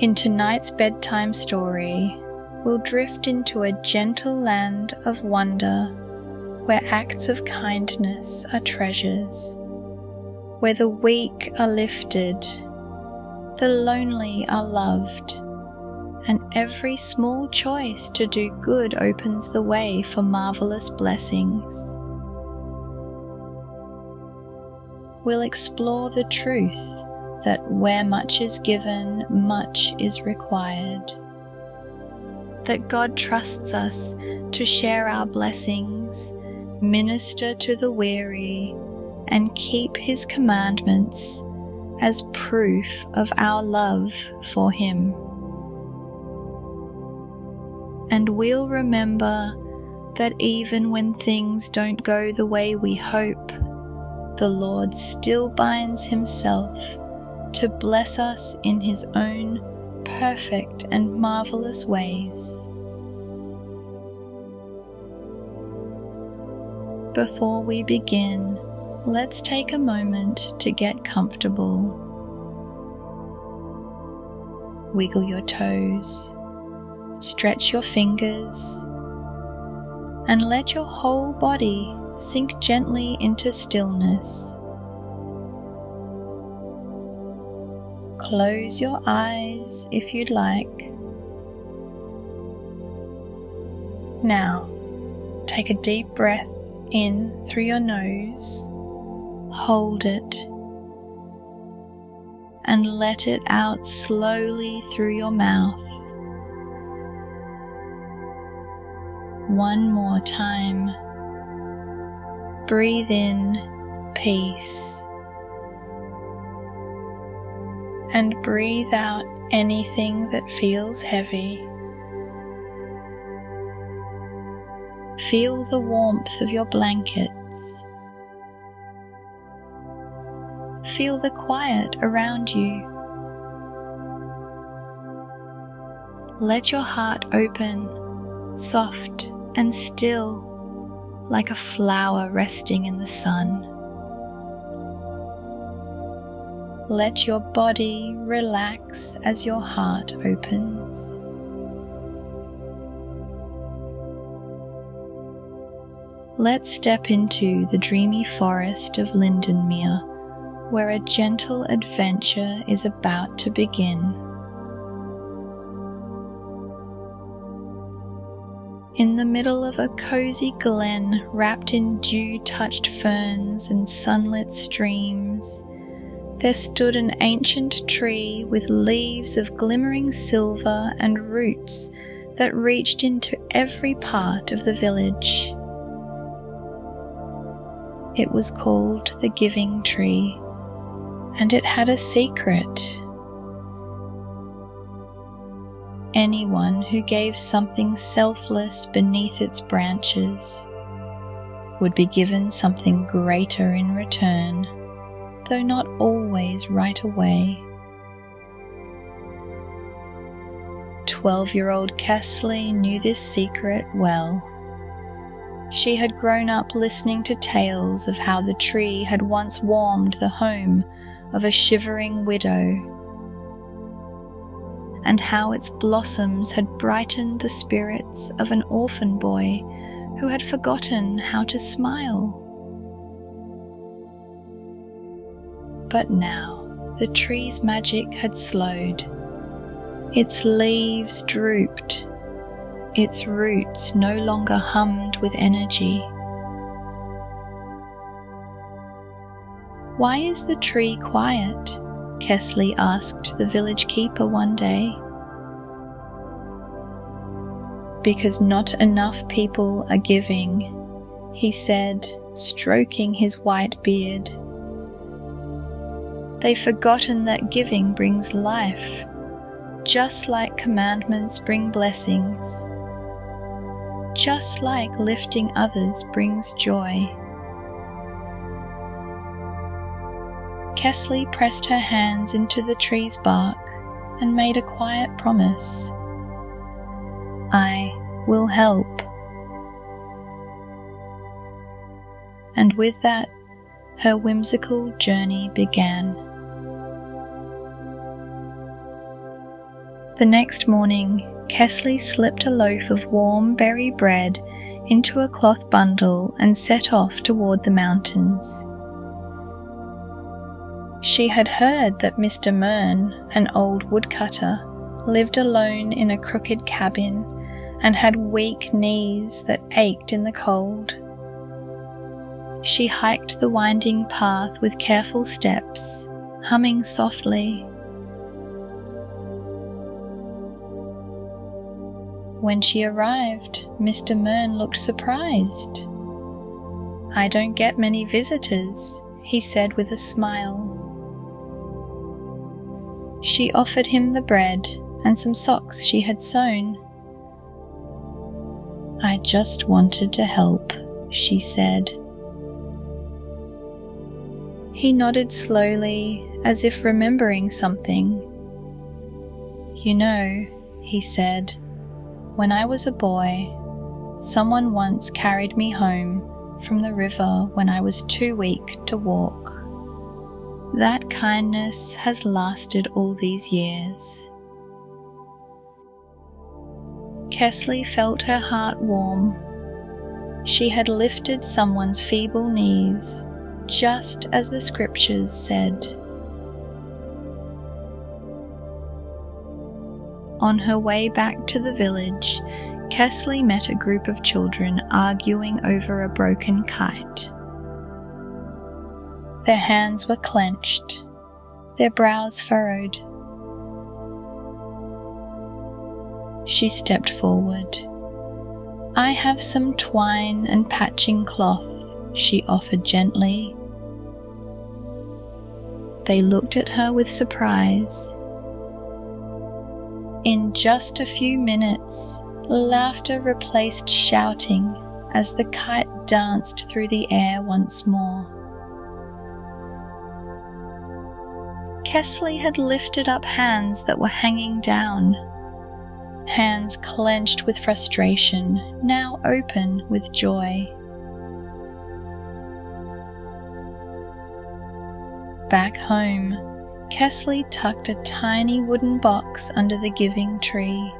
In tonight's bedtime story, we'll drift into a gentle land of wonder where acts of kindness are treasures, where the weak are lifted, the lonely are loved, and every small choice to do good opens the way for marvelous blessings. We'll explore the truth that where much is given, much is required. That God trusts us to share our blessings, minister to the weary, and keep His commandments as proof of our love for Him. And we'll remember that even when things don't go the way we hope, the Lord still binds Himself to bless us in His own perfect and marvelous ways. Before we begin, let's take a moment to get comfortable. Wiggle your toes, stretch your fingers, and let your whole body sink gently into stillness. Close your eyes if you'd like. Now, take a deep breath in through your nose, hold it, and let it out slowly through your mouth. One more time. Breathe in peace. And breathe out anything that feels heavy. Feel the warmth of your blankets. Feel the quiet around you. Let your heart open, soft and still, like a flower resting in the sun. Let your body relax as your heart opens. Let's step into the dreamy forest of Lindenmere, where a gentle adventure is about to begin. In the middle of a cozy glen wrapped in dew-touched ferns and sunlit streams, there stood an ancient tree with leaves of glimmering silver and roots that reached into every part of the village. It was called the Giving Tree, and it had a secret. Anyone who gave something selfless beneath its branches would be given something greater in return, though not always right away. 12-year-old Kessley knew this secret well. She had grown up listening to tales of how the tree had once warmed the home of a shivering widow, and how its blossoms had brightened the spirits of an orphan boy who had forgotten how to smile. But now the tree's magic had slowed. Its leaves drooped. Its roots no longer hummed with energy. "Why is the tree quiet?" Kessley asked the village keeper one day. "Because not enough people are giving," he said, stroking his white beard. "They've forgotten that giving brings life, just like commandments bring blessings, just like lifting others brings joy." Kessley pressed her hands into the tree's bark and made a quiet promise. "I will help." And with that, her whimsical journey began. The next morning, Kessley slipped a loaf of warm berry bread into a cloth bundle and set off toward the mountains. She had heard that Mr. Mern, an old woodcutter, lived alone in a crooked cabin and had weak knees that ached in the cold. She hiked the winding path with careful steps, humming softly. When she arrived, Mr. Mern looked surprised. "I don't get many visitors," he said with a smile. She offered him the bread and some socks she had sewn. "I just wanted to help," she said. He nodded slowly, as if remembering something. "You know," he said, "when I was a boy, someone once carried me home from the river when I was too weak to walk. That kindness has lasted all these years." Kessley felt her heart warm. She had lifted someone's feeble knees, just as the scriptures said. On her way back to the village, Kessley met a group of children arguing over a broken kite. Their hands were clenched, their brows furrowed. She stepped forward. "I have some twine and patching cloth," she offered gently. They looked at her with surprise. In just a few minutes, laughter replaced shouting as the kite danced through the air once more. Kessley had lifted up hands that were hanging down, hands clenched with frustration, now open with joy. Back home, Kessley tucked a tiny wooden box under the giving tree.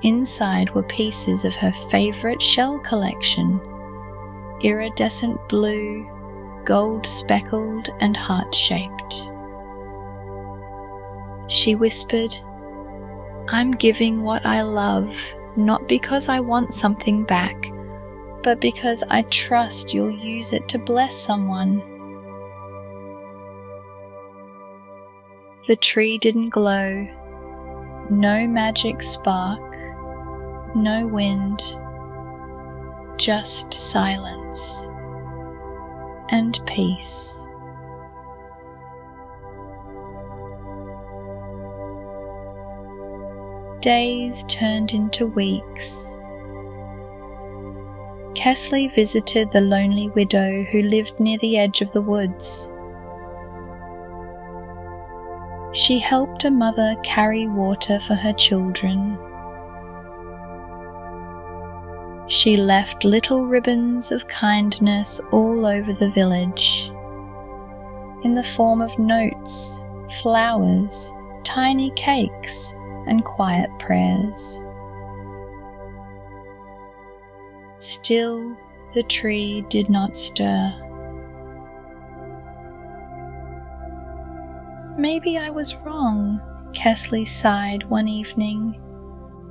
Inside were pieces of her favorite shell collection, iridescent blue, gold speckled and heart-shaped. She whispered, "I'm giving what I love, not because I want something back, but because I trust you'll use it to bless someone." The tree didn't glow. No magic spark, no wind, just silence and peace. Days turned into weeks. Kessley visited the lonely widow who lived near the edge of the woods. She helped a mother carry water for her children. She left little ribbons of kindness all over the village, in the form of notes, flowers, tiny cakes, and quiet prayers. Still, the tree did not stir. "Maybe I was wrong," Kessley sighed one evening.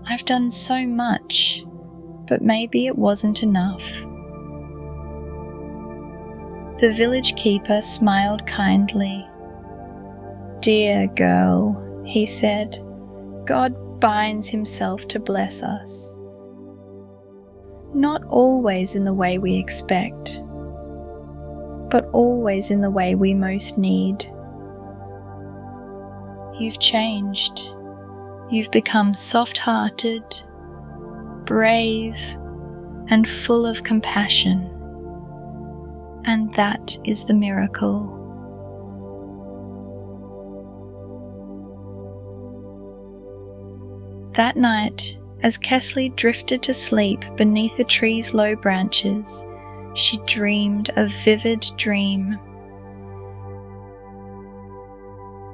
"I've done so much, but maybe it wasn't enough." The village keeper smiled kindly. "Dear girl," he said, "God binds himself to bless us. Not always in the way we expect, but always in the way we most need. You've changed. You've become soft-hearted, brave, and full of compassion. And that is the miracle." That night, as Kessley drifted to sleep beneath the tree's low branches, she dreamed a vivid dream.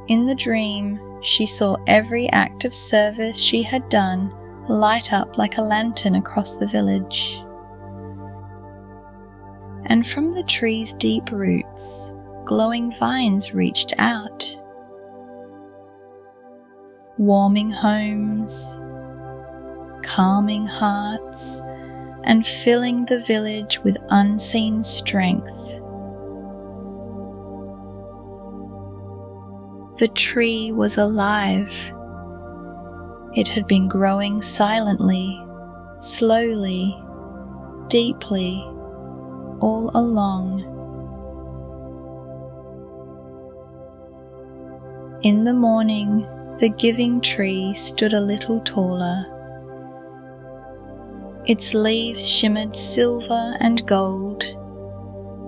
In the dream, she saw every act of service she had done light up like a lantern across the village. And from the tree's deep roots, glowing vines reached out, warming homes, calming hearts, and filling the village with unseen strength. The tree was alive. It had been growing silently, slowly, deeply, all along. In the morning, the giving tree stood a little taller. Its leaves shimmered silver and gold,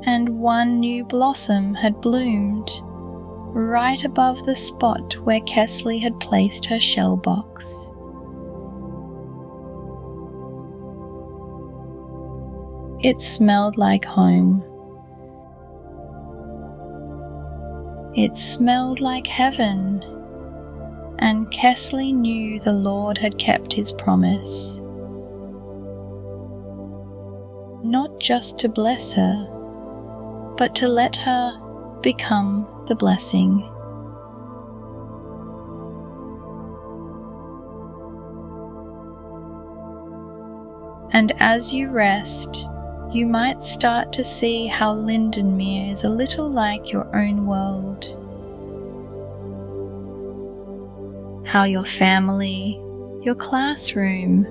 and one new blossom had bloomed right above the spot where Kessley had placed her shell box. It smelled like home. It smelled like heaven, and Kessley knew the Lord had kept his promise. Not just to bless her, but to let her become the blessing. And as you rest, you might start to see how Lindenmere is a little like your own world. How your family, your classroom,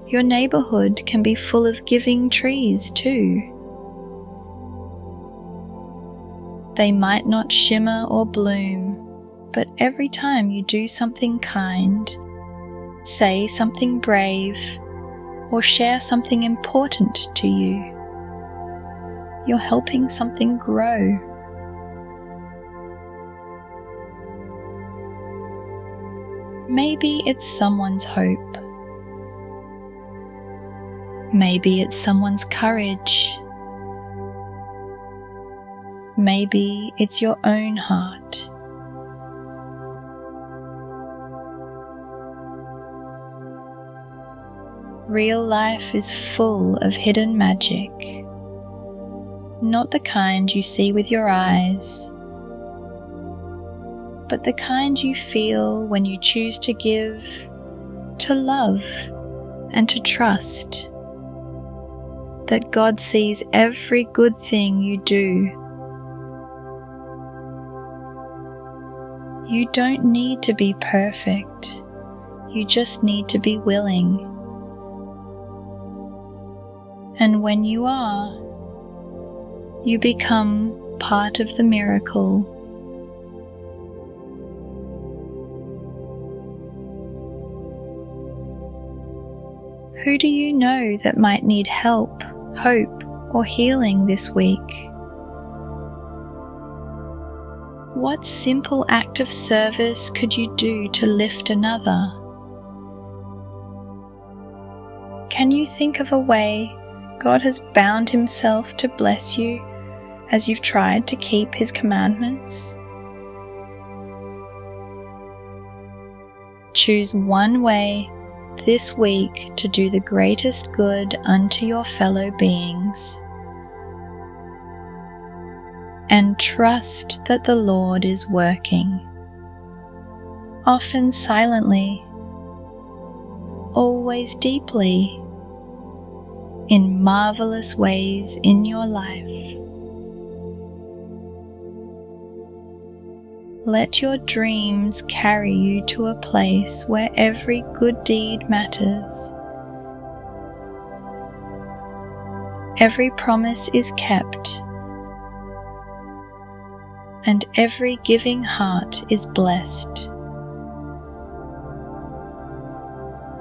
your neighborhood can be full of giving trees too. They might not shimmer or bloom, but every time you do something kind, say something brave, or share something important to you, you're helping something grow. Maybe it's someone's hope. Maybe it's someone's courage. Maybe it's your own heart. Real life is full of hidden magic, not the kind you see with your eyes, but the kind you feel when you choose to give, to love, and to trust that God sees every good thing you do. You don't need to be perfect, you just need to be willing. And when you are, you become part of the miracle. Who do you know that might need help, hope, or healing this week? What simple act of service could you do to lift another? Can you think of a way God has bound himself to bless you as you've tried to keep his commandments? Choose one way this week to do the greatest good unto your fellow beings, and trust that the Lord is working, often silently, always deeply, in marvelous ways in your life. Let your dreams carry you to a place where every good deed matters. Every promise is kept, and every giving heart is blessed.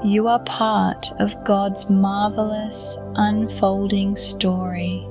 You are part of God's marvelous unfolding story.